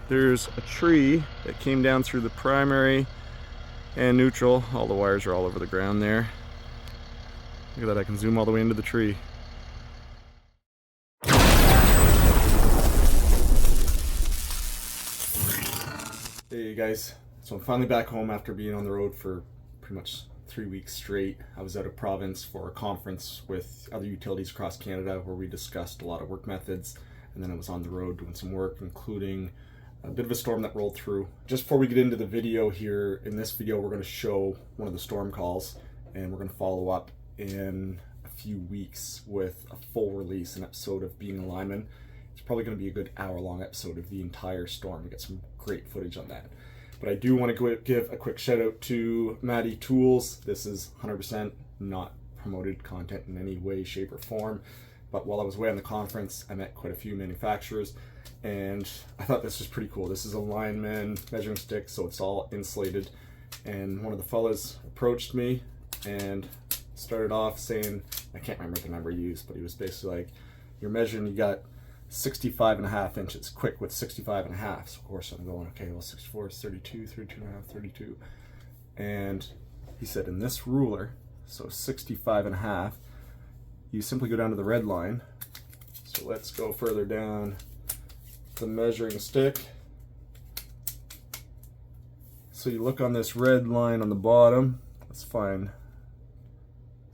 There's a tree that came down through the primary and neutral. All the wires are all over the ground there. Look at that, I can zoom all the way into the tree. Hey guys, so I'm finally back home after being on the road for pretty much 3 weeks straight. I was out of province for a conference with other utilities across Canada where we discussed a lot of work methods, and then I was on the road doing some work, including a bit of a storm that rolled through. Just before we get into the video here, in this video we're going to show one of the storm calls, and we're going to follow up in a few weeks with a full release, an episode of Being a Lineman. It's probably going to be a good hour-long episode of the entire storm. We get some great footage on that. But I do want to give a quick shout out to Madi Tools. This is 100% not promoted content in any way, shape, or form. But while I was away on the conference, I met quite a few manufacturers, and I thought this was pretty cool. This is a Lineman measuring stick, so it's all insulated. And one of the fellas approached me and started off saying, I can't remember the number he used, but he was basically like, you're measuring, you got 65.5 inches, quick with 65.5. So of course I'm going, okay, well 64 is 32, 32.5, 32. And he said, in this ruler, so 65.5, you simply go down to the red line. So let's go further down the measuring stick. So you look on this red line on the bottom, let's find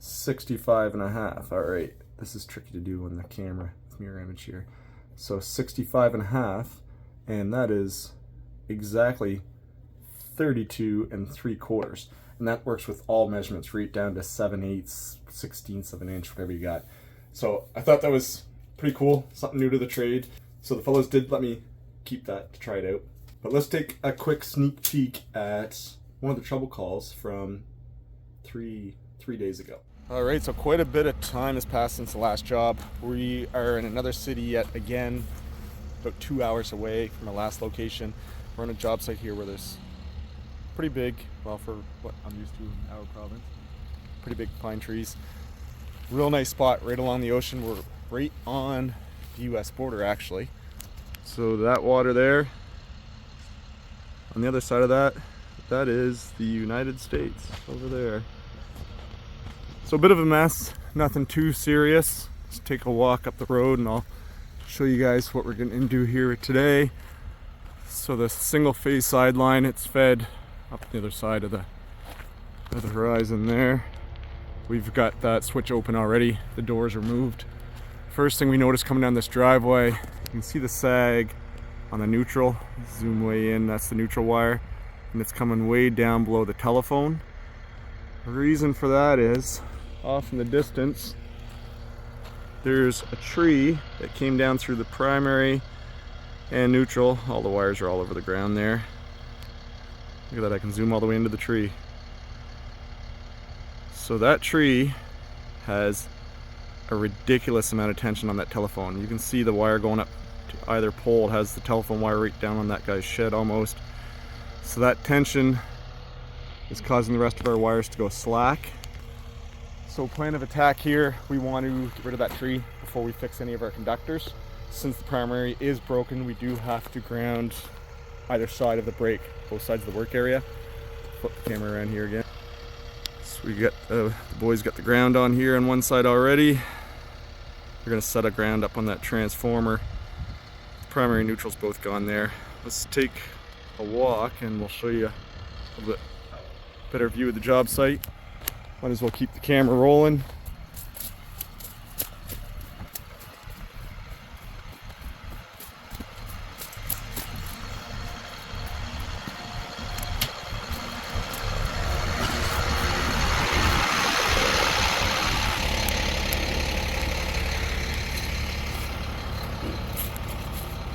65.5. All right, this is tricky to do on the camera with mirror image here. So 65.5, and that is exactly 32 3/4. And that works with all measurements, right down to 7/8, 16ths of an inch, whatever you got. So I thought that was pretty cool, something new to the trade. So the fellows did let me keep that to try it out. But let's take a quick sneak peek at one of the trouble calls from three days ago. All right, so quite a bit of time has passed since the last job. We are in another city yet again, about 2 hours away from our last location. We're on a job site here where there's pretty big, well, for what I'm used to in our province, pretty big pine trees. Real nice spot right along the ocean. We're right on the US border actually. So that water there, on the other side of that, that is the United States over there. So a bit of a mess, nothing too serious. Let's take a walk up the road and I'll show you guys what we're going to do here today. So the single phase sideline, it's fed up the other side of the horizon there. We've got that switch open already. The doors are moved. First thing we notice coming down this driveway, you can see the sag on the neutral. Zoom way in, that's the neutral wire. And it's coming way down below the telephone. The reason for that is, off in the distance, there's a tree that came down through the primary and neutral. All the wires are all over the ground there. Look at that, I can zoom all the way into the tree. So that tree has a ridiculous amount of tension on that telephone. You can see the wire going up to either pole. It has the telephone wire right down on that guy's shed almost. So that tension is causing the rest of our wires to go slack. So plan of attack here, we want to get rid of that tree before we fix any of our conductors. Since the primary is broken, we do have to ground either side of the break, both sides of the work area. Flip the camera around here again. So we got the boys got the ground on here on one side already. We're gonna set a ground up on that transformer. Primary and neutral's both gone there. Let's take a walk and we'll show you a little bit better view of the job site. Might as well keep the camera rolling.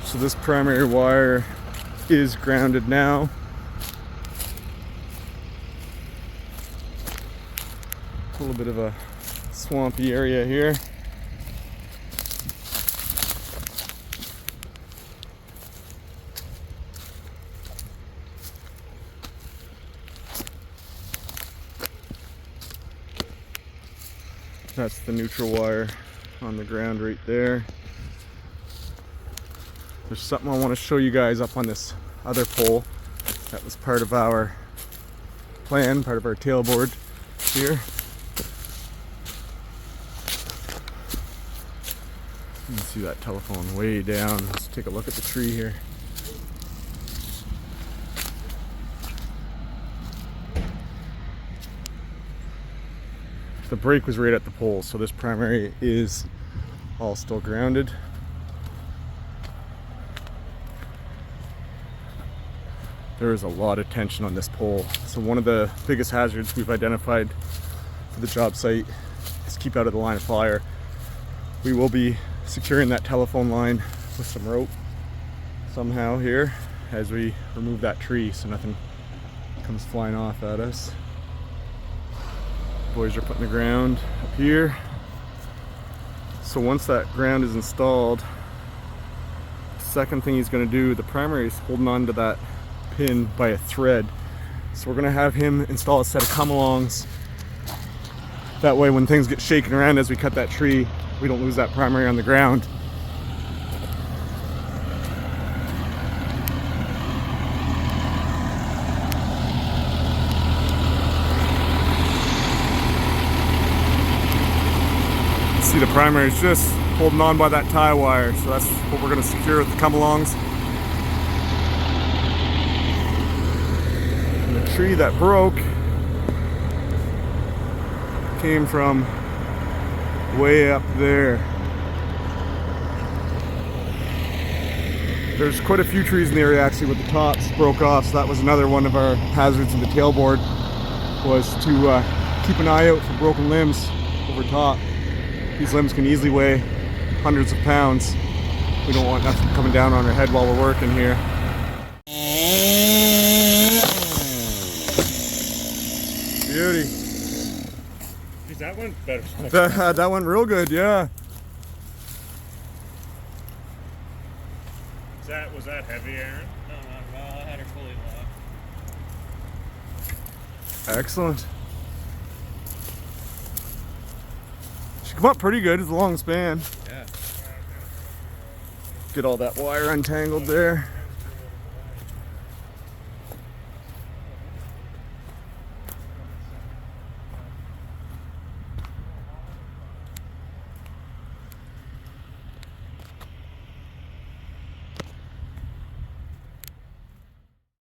So this primary wire is grounded now. A little bit of a swampy area here. That's the neutral wire on the ground right there. There's something I want to show you guys up on this other pole. That was part of our plan, part of our tailboard here. You can see that telephone way down. Let's take a look at the tree here. The break was right at the pole, so this primary is all still grounded. There is a lot of tension on this pole. So one of the biggest hazards we've identified for the job site is keep out of the line of fire. We will be securing that telephone line with some rope somehow here as we remove that tree so nothing comes flying off at us. Boys are putting the ground up here. So once that ground is installed, the second thing he's going to do, the primary is holding on to that pin by a thread. So we're going to have him install a set of come-alongs. That way when things get shaken around as we cut that tree, we don't lose that primary on the ground. See, the primary is just holding on by that tie wire, so that's what we're going to secure with the come-alongs. And the tree that broke came from way up there. There's quite a few trees in the area actually with the tops broke off, so that was another one of our hazards in the tailboard, was to keep an eye out for broken limbs over top. These limbs can easily weigh hundreds of pounds. We don't want nothing coming down on our head while we're working here. Beauty. Geez, that went better. That went real good, yeah. Was that heavy, Aaron? No, not at all. I had her fully locked. Excellent. She come up pretty good. It's a long span. Yeah. Get all that wire untangled there.